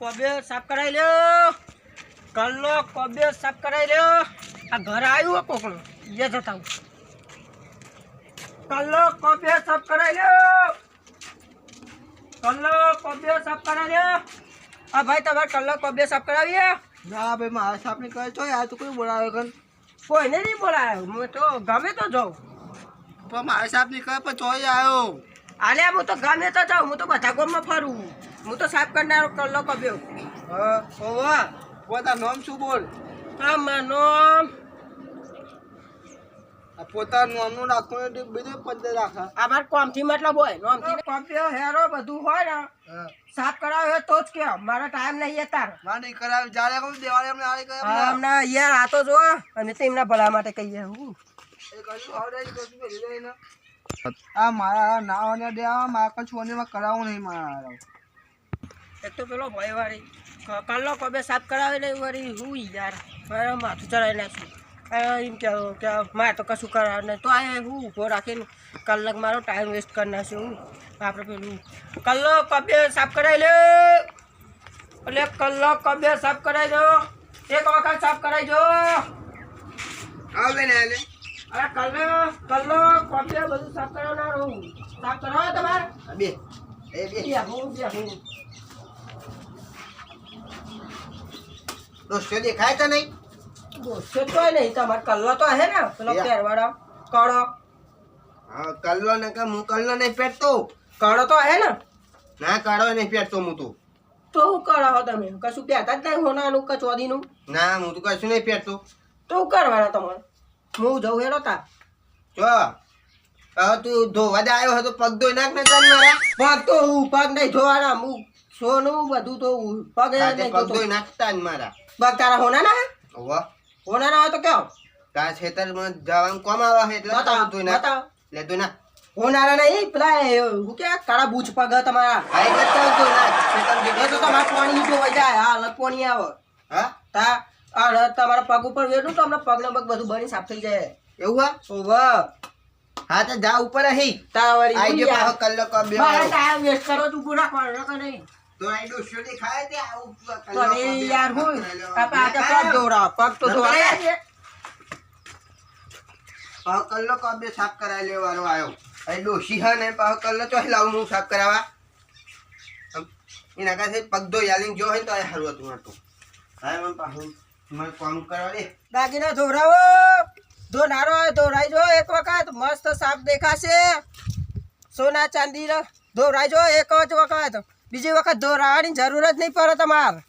Kobe સાફ કરાવી લ્યો. કલ્લો કોબે સાફ કરાવી લ્યો. આ ઘર આવ્યું કોકનું એ જતા હું. કલ્લો કોબે સાફ કરાવી લ્યો. કલ્લો કોબે સાફ કરાવી લ્યો. આ ભાઈ તમારે કલ્લો કોબે સાફ કરાવીએ? ના ભાઈ મારા સાફ નહીં કરે તો યાર તું કોઈ બોલાવે કન કોઈને નહીં બોલાયો. હું તો ગમે તો જાઉં. પણ મારા સાફ નહીં કરે પણ ચોઈ આવ્યો. આલ્યા હું તો ગમે તો જાઉં. હું તો બધા ગામમાં ફરું. હું તો સાફ કરનારો કલ્લો કોબ્યો. હા ઓવા પોતા નામ શું બોલ? આમાંનો આ પોતાનું નામનું રાખવું ને બીજું પદ્ધતિ રાખા. અમાર કોમથી મતલબ હોય નોમથી કોમ્પ્યો હેરો બધું હોય ને સાફ કરાવે તો જ કે મારા ટાઈમ નહીં તાર ના નહીં કરાવે જ્યારે કહું દિવાળી અમને આળી કરે હમણાં યાર આ તો જો અમે તો એમના ભલા માટે કહીએ હું એ કશું આવડે જ કશું ભેગી જાય ને આ મારા નાવાને દેવા મારા કણ છોડીમાં કરાવવું નહીં મારા. એક તો પેલો ભાઈ વાળી કલ્લો કોબે સાફ કરાવે ને વળી હું યાર મારે માથું ચડાવી નાખ્યું. એમ કહેવું કે મારે તો કશું કરાવે નહીં તો આ હું ઊભો રાખીને કલાક મારો ટાઈમ વેસ્ટ કરી નાખ્યો હું. આપણે પેલું કલ્લો કોબે સાફ કરાવી લે. એટલે કલ્લો કોબે સાફ કરાવી દો. એક વખત સાફ કરાવી દો. આવ બેન આલે અરે કલ્લો કોબે બધું સાફ કરાવનારું સાફ કરાવો તમારે બે એ બે હું દોસ્તો દેખાય તો નહીં? દોસ્તો તો નહીં તમારે કલ્લો તો હે ને પેલો પહેરવાળો કળો હા કલ્લો ને કે હું કલ્લો નહીં પહેરતો. કળો તો હે ને ના કળો નહીં પહેરતો હું તો. તો હું કળો તમે કશું પહેરતા જ નહીં હોનાનું કે ચોદીનું ના હું તો કશું નહીં પહેરતો. તો હું કરવાના તમારે હું જઉં હેરો તા જો હવે તું ધોવા જ આવ્યો હતો પગ ધોઈ નાખ ને તને મારા. પગ તો હું પગ નહીં ધોવાના હું સોનું બધું તો પગ નહીં પગ ધોઈ નાખતા જ મારા. પગ તારા હોનાના હે વાહ હોનાના હોય તો કેવો તારા ખેતરમાં જવાનું કોમ આવે એટલે પગ ધોઈ નાખ. બતાવો લે ધોઈ નાખ. હોનારા નહીં પેલા હું કે કાળા બૂચ પગ તમારા હા એટલે જ પગ ધોઈ નાખ. ખેતરમાં એ તો તમારે પાણી જોવાઈ જાય હા અલગ પાણી આવે હા તા આ તમારા પગ ઉપર વેડું તો હમણાં પગ ને પગ બધું બની સાફ થઈ જાય એવું હા? ઓવા હા તો જા ઉપર અહીં તાવરી આઈ ગયો પાછો કલ્લો કબ્યો મારા આવ્યો. ટાઈમ વેસ્ટ કરો તું પૂરા કરો કે નહીં તો આઈ ડોસ્યો દેખાય તે આવું તો હવે યાર હું પાપા આ પગ દોડા પગ તો દોડા પાછો કલ્લો કબ્યો સાફ કરાવી લેવાનો આવ્યો. અહીં ડોશી હે ને પાછો કલ્લો ચોહી લાવું હું સાફ કરાવવા. એના કાંઈ પગ ધોઈ આલીને જો હોય ને તો આ સારું હતું હતું. હા મને પાછું મને કામ કરવા દે. દાગીના ધોરાવો ધોનારો ધોરાઈ જો એક વખત મસ્ત સાફ દેખાશે સોના ચાંદી ધોરાઈ જો એક જ વખત બીજી વખત ધોરાવાની જરૂર જ નહીં પડે તમારે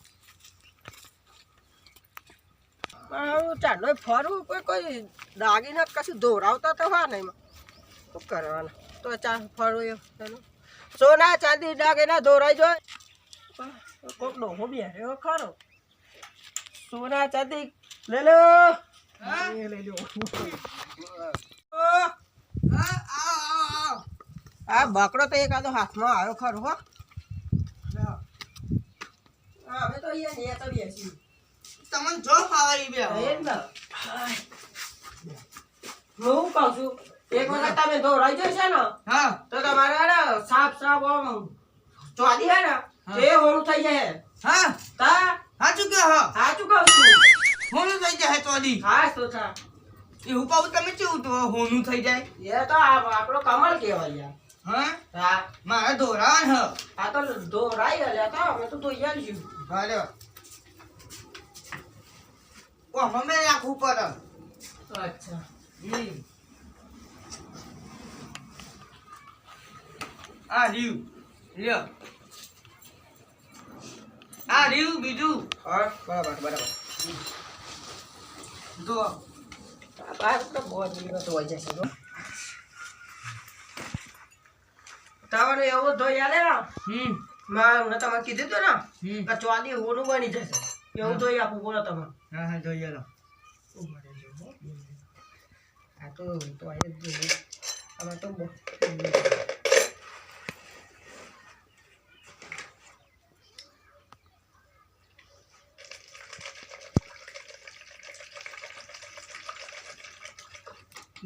ચાલો ફરવું કોઈ દાગીના કશું ધોરાવતા તો હા નહીં શું કરવાના તો ચા ફરવું એવું સોના ચાંદી દાગીના ધોરાઈ જો કોક ડોહો બે એવો ખરો સોના ચાંદી લે લો આ બકડો તો એકાદો હાથમાં આવ્યો ખરો હો હવે તો અહીંયા તો બેસી તમને જો ફાવાઈ બે હું કહું છું એક વખત તમે ધોરાઈ જશે ને હા તો તમારે સાફ સાફ આમ ચોદી હે ને એ હોનું થઈ જાય હા તા સાચું કે હા સાચું કહું છું હોનું થઈ જાય ચોલી. હા તો થા એવું કહું તમે કેવું તો હોનું થઈ જાય? એ તો આપણો કમળ કહેવાય યાર હા હા મારે ધોરાવાનું હ. આ તો ધોરાઈ ગયા તો અમે તો ધોઈ આવીશું હાલે ઓ હમે રાખવું પડે. અચ્છા આ રહ્યું લ્યો આ રહ્યું બીજું હા બરાબર બરાબર જો આ તો બહુ દિવસ હોય જશે તો તમારે એવો ધોઈ આલે ને મેં તમને કીધું હતું ને કે ચોદી હોનું બની જશે એવું ધોઈ આપું બોલો તમે હા હા જોઈએ લો આ તો આયે જ જોઈએ અમે તો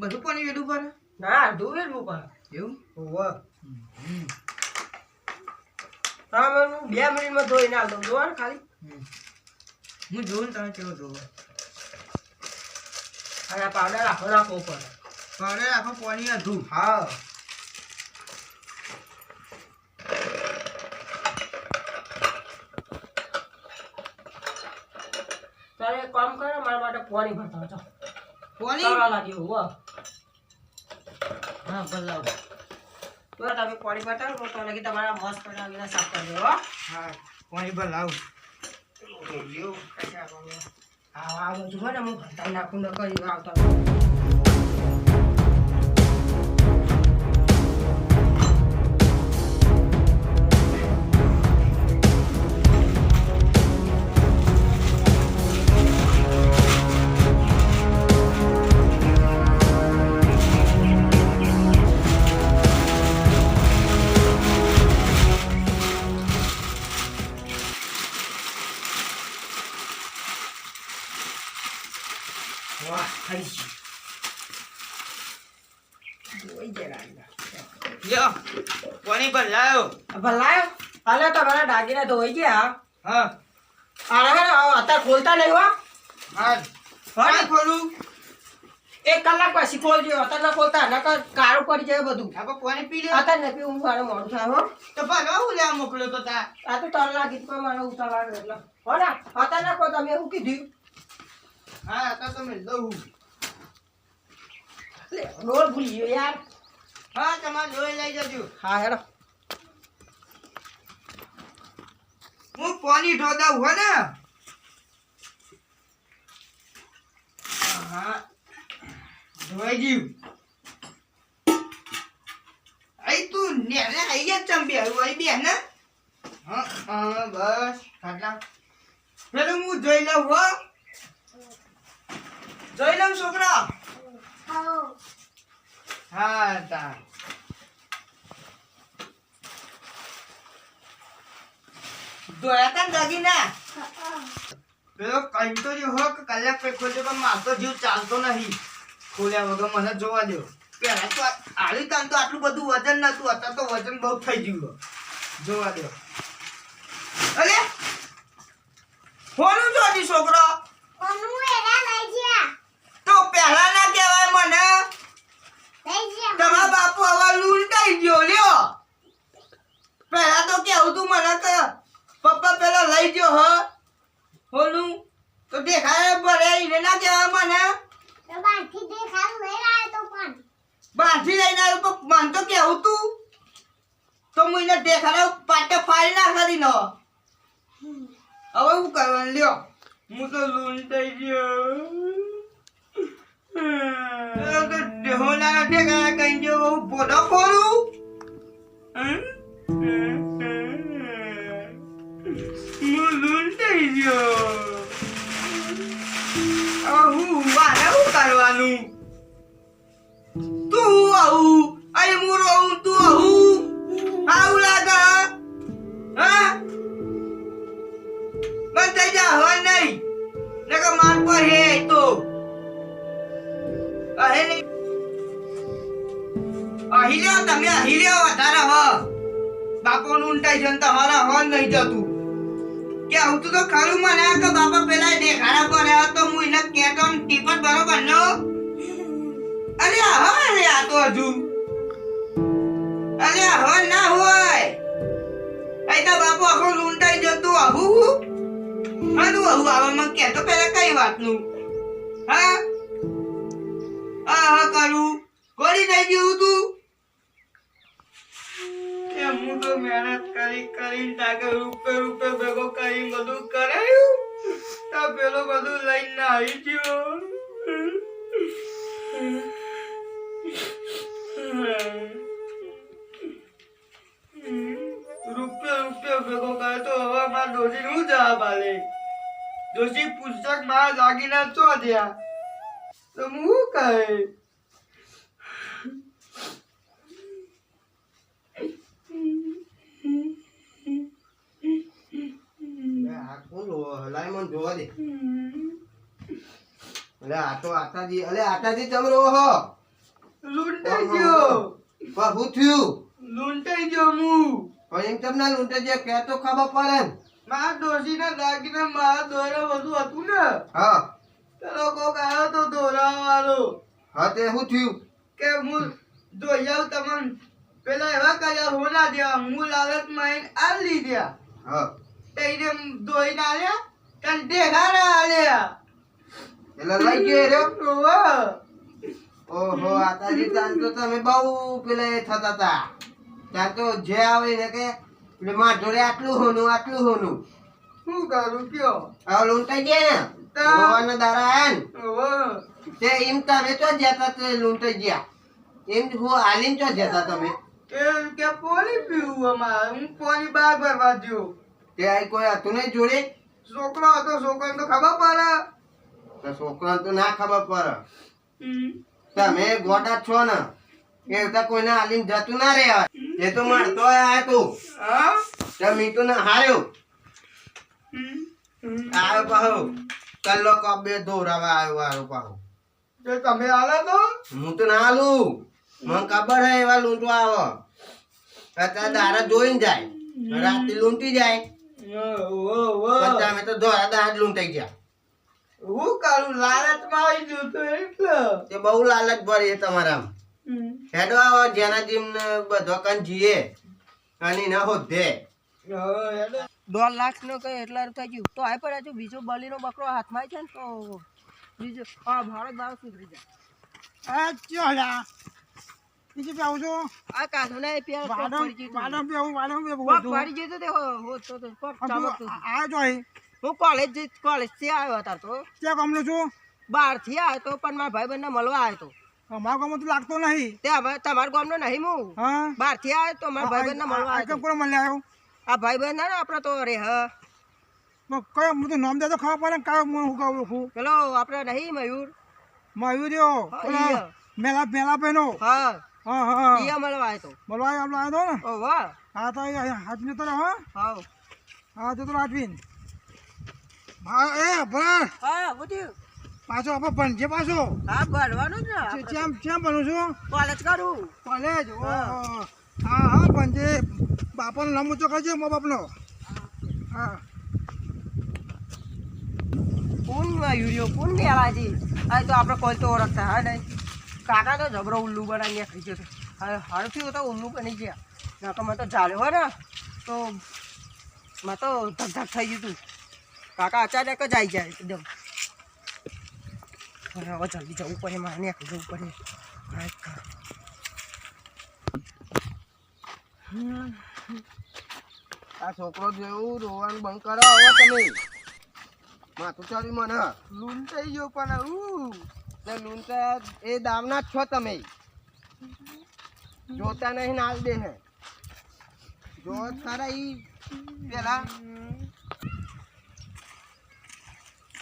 બધું પાણી વેડું પડે ના ધોઈ નું પણ એવું ઓવા હા હું 2 મિનિટમાં ધોઈને આલ દઉં જોવા ખાલી હું જોઉં ને તમે કેવો જોવો અને પાવડર નાખવો પડે પાવડર આખો પાણી હતું હા તારે એક કામ કરે મારા માટે પાણી ભરતા છો પાણી તળવા લાગ્યું હો હા બલાવ તો તમે પાણી બતાવો તો તને કે તમારા મસ્ત બનાવીને સાફ કરી દો હો હા પાણી બલાવ હા આ બધું હોય ને હું ભરતા નાખું ન કરી આવતા વાહ થઈ ગયું જોઈ જરા લ્યો પાણી બલાવ ભલાયો હાલે તમારા દાગીના ધોઈ ગયા હા આને હે ને અત્યારે ખોલતા નહીં હો હા પાણી ખોલું 1 કલાક પછી ખોલજો અત્યારે ના ખોલતા નકર કાળું પડી જાય બધું આપણે પાણી પી લે અત્યારે નથી હું મારે મોડું થાય હો તો ભાગા હું લેવા મોકલ્યો તો તા આ તો તળ લાગી પણ મારે ઉતાવળ એટલે હો ને અત્યારે ના ખોલતા મેં શું કીધું હા તો તમે લઉં લે રોલ ભૂલી ગયો યાર હા તમારે લોહી લઈ જજો હા હેડો હું પાણી ઢોદા હોય ને હા ધોઈ ગયું આઈ તું ને આઈ ગયા ચંબી આવ્યું આઈ બે ને હા હા બસ ખાટલા પેલું હું જોઈ લઉં હો જોઈ લઉં છોકરા હા તા દોયા તા દાગીના પેલો કઈ તો જો હો કે કલાક પે ખોલજો પણ મારતો જીવ ચાલતો નહીં ખોલ્યા વગર મને જોવા દો પેલા તો આલી તાન તો આટલું બધું વજન નતું અત્યારે તો વજન બહુ થઈ ગયું જોવા દો અરે ફોનું જોડી છોકરો તો પહેલા ના કહેવાય મને તમારા બાપુ હવે લૂંટાઈ ગયો લ્યો પહેલા તો કેવું તું મને કે પપ્પા પેલા લઈ ગયો હ હોલું તો દેખાય ભરે એને ના કહેવાય મને બાંધી લઈને આવ્યો તો મન તો કેવું તું તો હું એને દેખાડો પાટે ફાડી નાખી નો હવે હું કરવાનું લ્યો હું તો લૂંટાઈ ગયો દેહોના દેખાય કઈ જો બોલો ખોલું હું લૂંટાઈ ગયો હું મારે શું કરવાનું તું આવું અરે હું રહું તું આવું આવું લાગે હા બંધ થઈ જા હવે નહીં નકર માર પર હે તો અહે નહીં અહિલ્યો તમે અહિલ્યો વધારે હ બાપો નું ઊંટાઈ જન તમારા હોન નહીં જતું કે હું તો ખરું મને કે બાપા પેલા દેખાડા પર તો હું એને કેતો ટીપટ બરોબર નો અરે હવે આ તો હજુ અરે હવે ના હોય અહીં તો બાપુ આખો લૂંટાઈ જતું આવું આનું આવું આવે મને કહેતો પેલા કઈ વાતનું હા હા કરું ગોળી થઈ ગયું તું કે હું તો મહેનત કરી તાકે રૂપે ભેગો કરી બધું કરાયું તો પેલો બધું લઈને આવી ગયો રૂપિયો ભેગો કરે તો હવે મારા ડોશી નું જવાબ આલે ડોશી પુસ્તક મારા દાગીના ચો દ્યા તો હું કહે જોવા દે આટાજી અલે આટાજી ચમરો હો લૂંટાઈ ગયો હું થયું લૂંટાઈ ગયો હું પણ એમ તમને લૂંટે જે કે તો ખબર પડે ને. મારા ડોશીના દાગીના મારા દોરા બધું હતું ને હા પેલો કોક આવ્યો તો દોરા વાળો હા તે શું થયું? કે હું જોઈ આવું તમને પેલા એવા કર્યા હોના દેવા હું લાલચમાં આઈને આ લીધ્યા હા એને દોઈને આલ્યા કારણ દેખાડા આલ્યા એટલે લઈ ગયો રહ્યો. ઓહો. ઓહો આતાજી તાન તો તમે બહુ પેલા એ થતા હતા. ત્યાં તો જે આવે ને કે એટલે માર જોડે આટલું હોનું શું કરું કયો હવે લૂંટાઈ ગયા ને તા. ભગવાનના દારા આયા ને ઓહો. તે એમ તમે તો જતા તે લૂંટાઈ ગયા એમ હું હાલીને તો જતા તમે એ કે પાણી પીવું અમારે હું પાણી બહાર ભરવા ગયો તે આ કોઈ હતું નહીં જોડે છોકરો હતો છોકરાને તો ખબર પડે તો છોકરાને તો ના ખબર પડે હમ. તમે ગોડા છો ને એ તો કોઈને હાલીને જતું ના રહેવાય. એ તો મારતો આયો તું હા તમે તો ના હાર્યો હમ. આવ્યો પાહો કલ્લો કબે દોરાવા આવ્યો વારો પાહો તે તમે આલો તો હું તો ના હાલું મને ખબર હે એવા લૂંટવા આવો અત્યારે દારા જોઈને જાય રાતે લૂંટી જાય પણ તમે તો દોરા દારા જ લૂંટાઈ ગયા. હું કરું લાલચમાં આવી ગયું તો એટલે તે બહુ લાલચ ભરી છે તમારામાં. હેડો આવો જેના જીમ ને બધો કન જીએ અને ના હોધે 1.5 લાખ નો કઈ એટલા થઈ ગયું તો આ પર હજુ બીજો બલીનો બકરો હાથમાં છે ને તો બીજો હા ભારત દાવ સુધરી જાય આ કાઢો ને પેર પડી ગયું તે હો તો પગ ચામકતું હું કોલેજ થી આવ્યો હતા તો બહાર થી આવ્યો તો પણ મારા ભાઈ બંને મળવા આવ્યો તો લાગતો નહીં તે હવે તમારા ગામનો નહીં હું હા બહાર થી આવ્યો તો મારા ભાઈ બંને મળવા આવ્યો કોણ મળ્યા આ ભાઈ બંધ ને આપડે તો રે હ કયો હું તો નામ દે તો ખબર પડે ને કયો હું કહું છું પેલો આપડે નહીં મયુર મયુર્યો ઈયો. મેલા મેલા પહેનો હા હા હા ઈયા મળવા આવ્યો તો બોલવા આપણો આવ્યો ને ઓ વાહ હા તો હાજમી તો હા હાવ હા તો હાજમીન હા એ ભણ હા બધું પાછો આપણે ભણજે પાછો હા ભણવાનું જ ને ચેમ ચેમ ભણું છું કોલેજ કરું કોલેજ હા હા ભણજે બાપાનો નામ ઊંચો કરજે મા બાપનો હા કોણ મયુરિયો કોણ મેલાજી આ તો આપણે કોઈ તો ઓળખતા હા નહીં કાકા તો જબરો ઉલ્લુ બનાવી નાખી ગયો હવે હરથી તો ઉલ્લુ બની ગયા ના તો મને તો ઝાલ્યો હોય ને તો મેં તો ધક ધક થઈ ગયું તું કાકા અચાનક જ આવી જાય એકદમ હવે જલ્દી જવું પડે મારે નાખી જવું પડે આ છોકરો જેવું રોવાનું બંધ કરો હવે તમે માથું ચાલી મને લૂંટાઈ ગયો પણ તે લૂંટા એ દાવના જ છો તમે જોતા નહીં નાલ દે હે જો ખરા ઈ પેલા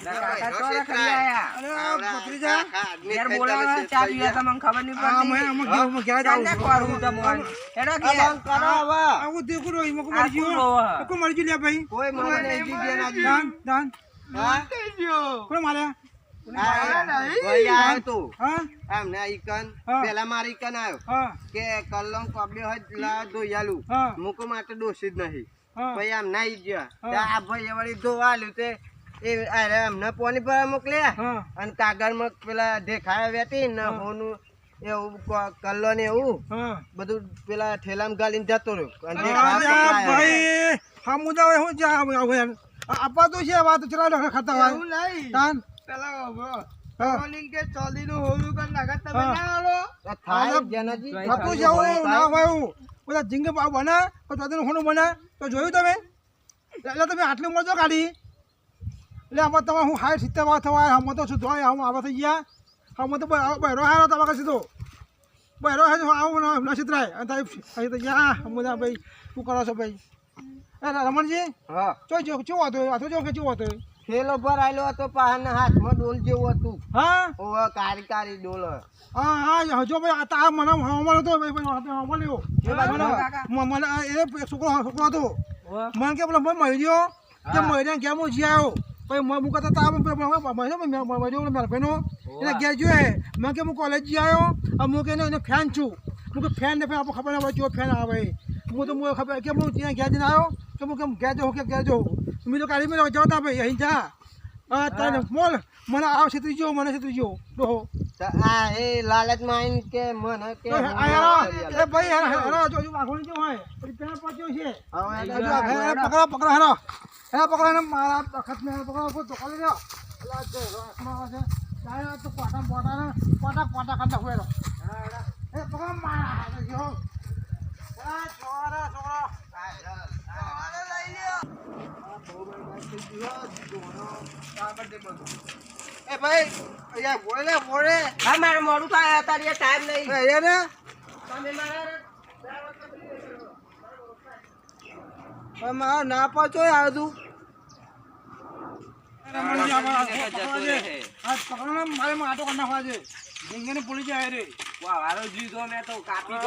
કાકા ચોરા કરી આયા અરે ભત્રીજા ઘેર બોલાવા ચા પીવા તમને ખબર નહીં હા પડતી મેં ઘેર જાઉં કાંઈ કરું તમને એનો કે કરો હવે આવું દેખું રોઈ મકો આ મરજી કોણ રોવે? કોણ મરજી લે ભાઈ કોઈ મને નહીં જીગે ના જી દાન દાન હા લૂંટાઈ ગયો કોણ માર્યા ભાઈ આવ્યો તું હા એમને ઈકન હા. પેલા મારી ઈકન આવ્યો હા કે કલમ કબડ્યો હોય લા દોયાલું હા મૂકો માટે દોષી જ નહીં હા ભાઈ આમ ના ઈ ગયા હા. તે આ ભાઈ વળી ધોવાલ્યું તે એ અરે અમને પોની પર મોકલ્યા હા અને કાગળમાં પેલા દેખાયા વેતી ને હોનું એવું કલ્લો ને એવું હા બધું પેલા ઠેલામાં ગાલીને જતો રહ્યો અને અરે દેખાયા પકડાયા. ભાઈ હા મુદા હોય હું જા હવે આપા તો છે વાત ચલા ડખા ખાતા હોય એવું નહીં દાન પેલા હા બોલિંગ કે ચોલીનું હોલું કર નાખા તમે હા. ના આલો તો થાય જેનાજી થતું છે એવું ના હોય એવું બધા ઝીંગે પાવ બને તો ચોથીનું હોનું બને તો જોયું તમે એટલે તમે આટલી મોજો કાઢી એટલે આમાં તમે હું 60-70 વાર થવાય હમ તો શું ધોય હમ આવા થઈ ગયા હમ તો બહેરો હારો તમારે સીધો બહેરો હાજો આવું ના સિતરાય અને તારી તો યા હમ ભાઈ શું કરો છો ભાઈ એ રમણજી હા ચોઈ જો કેવો હતો આ તો જો કે કેવો હતો થેલો ભરાયેલો હતો પાહાના હાથમાં ડોલ જેવું હતું હા ઓવા કારી કારી ડોલ હા હા હજો ભાઈ આ મને હમણાં હતો ભાઈ મને એ છોકરો હતો મને કે પેલા મરી ગયો કે મરી ગયા હું જી આવ્યો પછી હું કહેતા તા ભાઈનો એને ઘેર જોઈએ મેં કે હું કોલેજ જી આવ્યો અને હું કે એને ફેન છું હું કે ફેન ને ફેન આપણે ખબર ના પડે જો ફેન આવે હું તો મને ખબર કે હું ત્યાં ઘેર જઈને આવ્યો કે હું કેમ ઘેર જવું કે ઘેર જવું મેં તો ગાડી મેં જતા ભાઈ અહીં જા તારે મોલ મને આવ છેતરી ગયો મને છેતરી ગયો ડોહો આ એ લાલચમાં આવીને કે મને કે એ ભાઈ હેરા જો વાઘોણી કેવું હોય પછી પેલા પહોંચ્યો છે પકડો પકડો હેરા હેરા પકડો એને મારા વખત ને પકડો તો ખાલી રહ્યો તો પાટા પાટા પાટા કાઢતા હોય એ પકડો મારા જો છોરા છોરા એ ભાઈ અહીંયા બોલે બોલે હા મારે મોડું થાય અત્યારે ટાઈમ નહીં અહીંયા ને તમે મારા મારા ના પાછો આવે તું મારે આટો કરી નાખવા છે ઝીંગાને પોલી જાય રે વારો જીધો મેં તો કાપી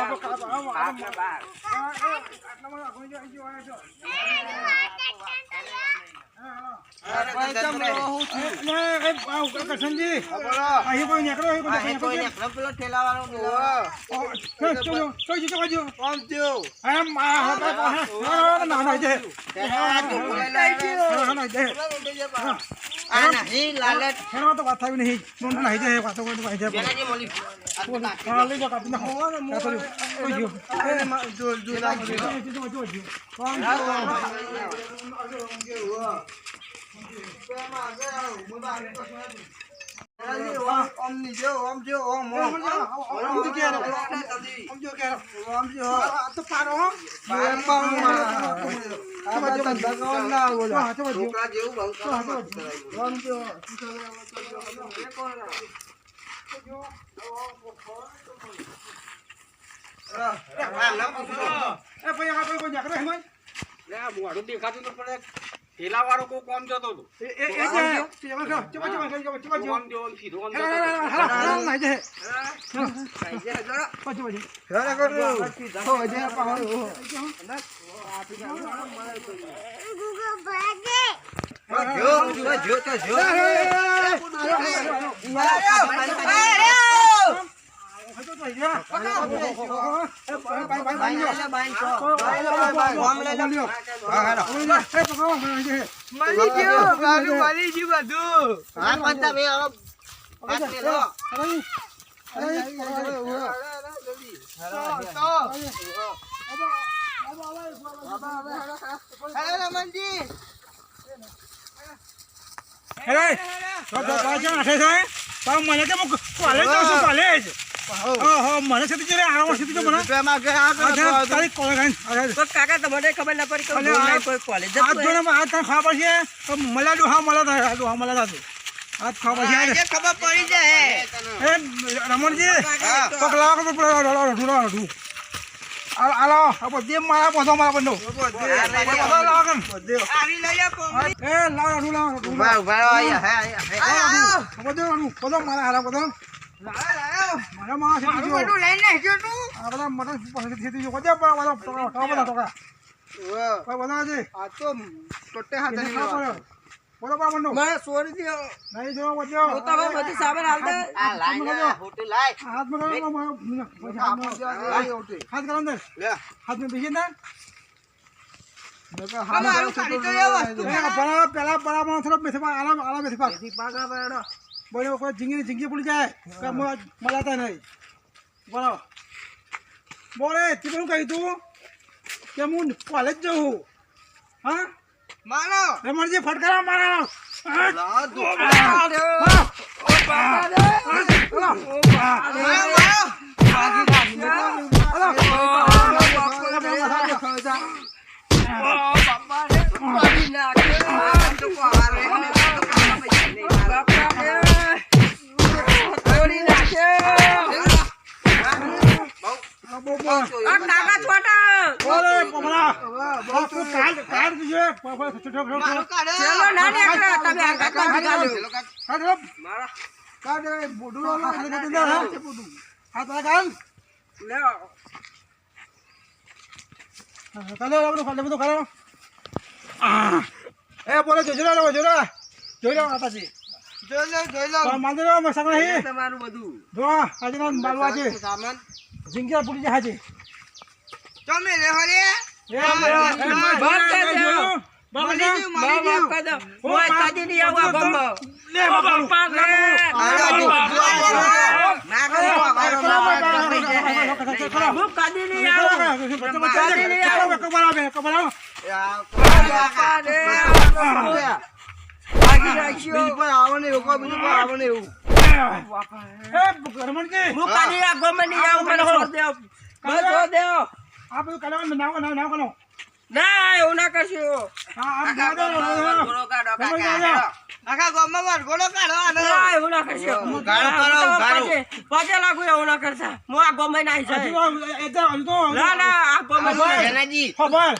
અહીં કોઈ નીકળો પેલો ઠેલા વાળો તો વાત થાય નહીં નાહી જાય વાતો કરી જાય દેખાતું તો પડે ઠેલા વાળો કોઈ કોમ જતો હતો મને કે કોલેજ જાઉં છું કોલેજ મને છે તીજે આરામ છે તીજે મને તારી કોલેજ તો કાકા તમને ખબર ના પડી કે કોઈ કોલેજ આ જોને આ તને ખબર છે તો મલા દો હા મલા થાય દો હા મલા થાય આ ખબર છે ખબર પડી જાય એ રમણજી પકલાવ કે ઢુડા આલો આ જે મારા બધો મારા બંધો લાવ કન આવી લઈ આપો એ લાવ ઢુડા ઉભા ઉભા આયા બધો મારા હારા બધો મારા માં છે બીજો બધું લઈને જો તું આ બધા મટન પાસે થી જો બધો બધા ટોકા કોઈ બધા છે આ તો ટોટે હાથે બોલો બા બંધો મારે સોરી દે નહીં જો બધો તો તમે બધી સાબર હાલ દે આ લાઈન હોટલ લાય હાથ માં હાથ કરો અંદર લે હાથ में बीजे ना અમારું ખાલી તો એ વસ્તુ પેલા બરાબર થોડો બેસવા આલા બેસવા બોલો કોઈ ઝીંગી પડી જાય કે મલાતા નહીં બોલો બોલે તીનું કહી તું કે હું કોલેજ જવું હા માનો રમણજી ફટકારા મારા લા દો કાકા છોટા બોલે પમલા કાઢ દીજે ચલો ના નીકળો તમે આ કાકા ગાલ્યો મારા કાઢ બોડું હાથ કાઢ લે કાલે આપણું ખાલી બધું ખાલો એ બોલે જોજો જોઈ લો આતાજી જોઈ લો માંદરો મસાક નહીં તમારું બધું જો આજે ના બાલવા છે સામાન ઝીંગા પૂરી જાય છે તો તમે લે હરે બાપ કરી દો. બાપ કરી દો. હું આજ કાઢી નહીં આવું આ ગામમાં. ઓ બાપા રે. હું કાઢી નહીં આવું. કાઢી નહીં આવું. બાપા રે. ભાગી નાખ્યો. હું કાઢી આ ગામમાં નહીં આવું. મને છોડ દો. મને છોડ દો. ના એવું ના કરશું. આખા ગામમાં વરઘોડો કાઢો આનો. ના એવું ના કરશું. ગાળો કરો, ગાળો. પગે લાગુ એવું ના કરતા. હું આ ગામમાં નાઈ જાય. ના ના આ ગામમાં નહીં. જનાજી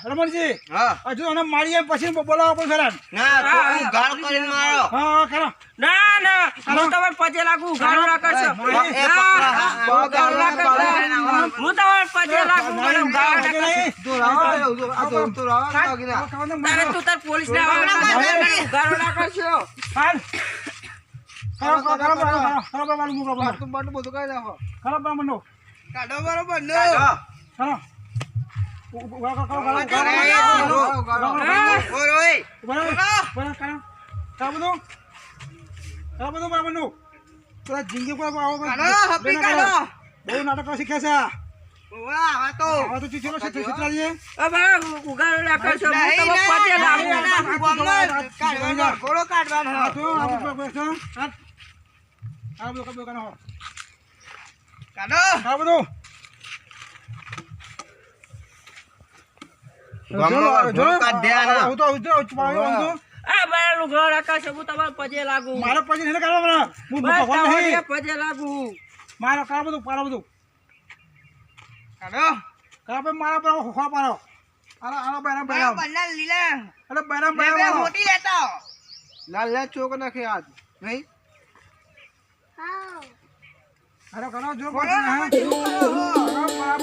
રમણજી હા હજુ એને મારીએ પછી બોલાવો પણ ખરા ના તો હું ગાળ કરીને મારો હા ખરા ના ના હું તમારે પગે લાગુ. ગાળો ના કરશો. એ પકડો, હા. ગાળો ના કરશો. હું તમારે પગે લાગુ. મને ગાળો ના કરશો. તારે તું તાર પોલીસ ને ગાળો ના કરશો. કાઢો બરોબર નો બહુ નાટક શીખે છે વાહ આ તો હવે ગાળો ના કરશો. હું તમારે પગે લાગુ. વરઘોડો કાઢવાનો કાઢો આ મારું ગાળો ના કરશો. હું તમારે પગે લાગુ. મારે પછી એને કાઢવા હું બસ ભગવાન તમારે નહીં પગે લાગુ. મારે કાઢ બધું પાડો બધું કાઢો કાઢ મારા પર ખોખા પાડો આલા બેરામ બેરામ બંને લીલા અરે બેરામ બે બેરામ મોટી લેતા લાલ લાલ ચોક નાખે આજ નહીં અરે ઘણો જો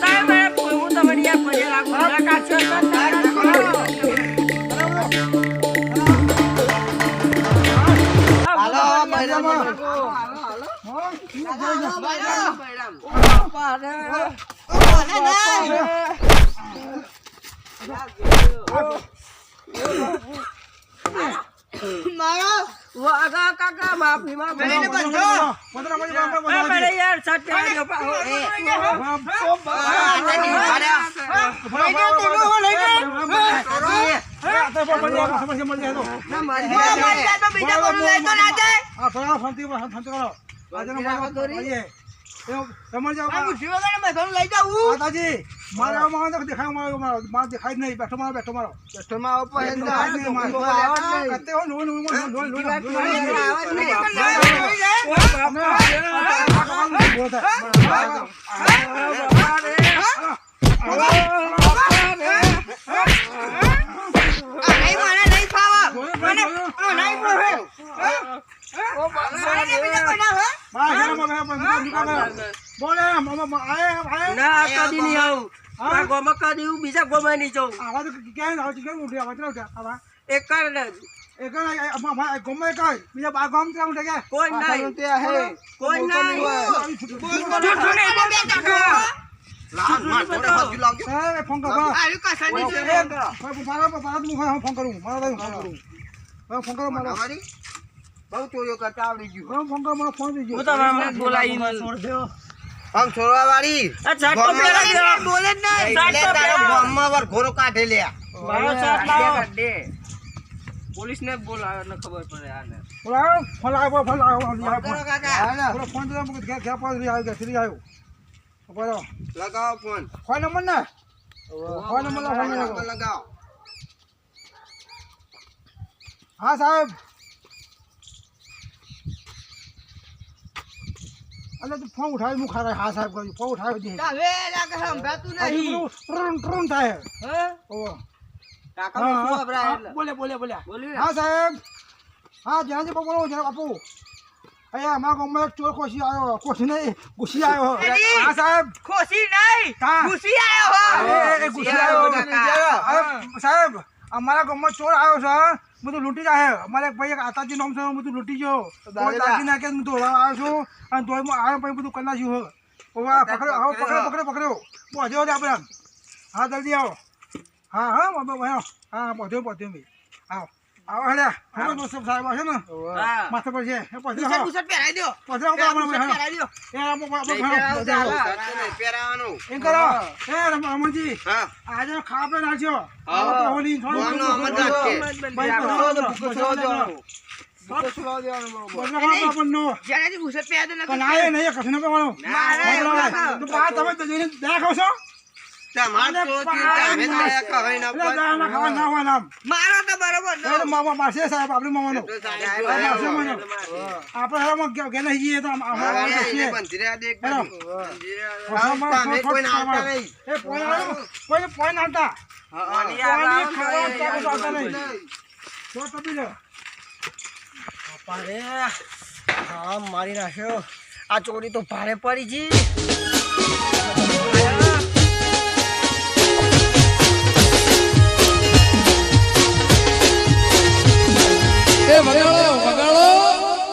તારે મારે હું તમારી યાર પગે લાગુ. ના કાઢશો. વાગા કાકા માફી માફી. અરે યાર સત્ય દેખાય નહીં બેઠો મારો બેઠો મારો ના કદી નહીં આવું. આ ગોમાં કદી હું બીજા ગોમાં નહીં જાઉં. આવા તો ક્યાંય ઉઠ્યા આવા એક કર ને. ગમે કઈ બીજા બા ગામ ત્યાં ઉઠે ગયા કોઈ નહીં. કોઈ નહીં. ફોન કરો આયુ કાસાની છે ફોન કરું મારા ફોન કરો મારો બહુ ચોરીઓ કરતા આવડી ગયું ફોન કરો મારો ફોન હું તો હમણાં જ બોલાવીને આમ છોડવા વાળી આ ઝાટકો પહેરાવી દો. બોલે જ નહીં ઝાટકો પહેરાવો. ગામમાં વરઘોડો કાઢે લ્યા મારો સાથ લાવો. પોલીસ ને બોલાવે ને ખબર પડે આને. ફોન લાવો ફોન લાવો કરો કાકા ફોન તો ઘેર ઘેર પાસ આવ્યો ફ્રી આવ્યો બરો લગાવો ફોન ફોન નંબર ને ફોન નંબર લગાવો હા સાહેબ અલે તું ફોન ઉઠાવી હું ખાય હા સાહેબ કહ્યું ફોન ઉઠાવી દે હવે લાગે સંભાતું નહીં ટ્રુન થાય હે? ઓ કાકા નો શું અભરાય એટલે. બોલ્યા બોલ્યું ને? હા સાહેબ હા જ્યાંથી બોલો જરા બાપુ અહીંયા અમારા ગામમાં એક ચોર કોશી આવ્યો કોશી નહીં ઘૂસી આવ્યો હા સાહેબ ખુશી નહીં હા. ખુશી આવ્યો હો એ ઘૂસી આવ્યો સાહેબ અમારા ગામમાં ચોર આવ્યો છે બધું લૂંટી જાય અમારે એક ભાઈ એક આતાજી નામ છે બધું લૂંટી ગયો દાગી નાખે હું ધોવા આવ્યો છું અને ધોઈમાં આવ્યો પછી બધું કરી નાખ્યું પકડ્યો પકડ્યો બહુ હજુ આપણે હા જલ્દી આવો હા હા આવો હા બધું ભાઈ આવો આવો હેડે હા દોસ્ત સાહેબ છે ને માથે પર છે એ પછી બુશર્ટ બુશર્ટ પહેરાઈ દો પછી બુશર્ટ પહેરાઈ દો પહેરાવાનું એમ કરો એ રમણજી હા આજે ખાવા પે નાખજો હા. હોલી બોલનો અમર જ્યારે બુશર્ટ પહેરાઈ દો કનાય નહીં કશું ના પહેરવાનું તો બા તમે તો જોઈને દેખાવ છો તમારે તો તમે દયા કહો ને એટલે દાણા ખાવા ના હોય નામ મારો તો બરોબર એ મામા પાસે સાહેબ આપણે મામાનો આપણે હરામાં કે નહીં જઈએ તો આપણે છીએ તમે કોઈ નાતા નહીં એ કોઈ પોઈન્ટ આવતા તો તપી લો અરે હા મારી નાખ્યો આ ચોરી તો ભારે પડી જી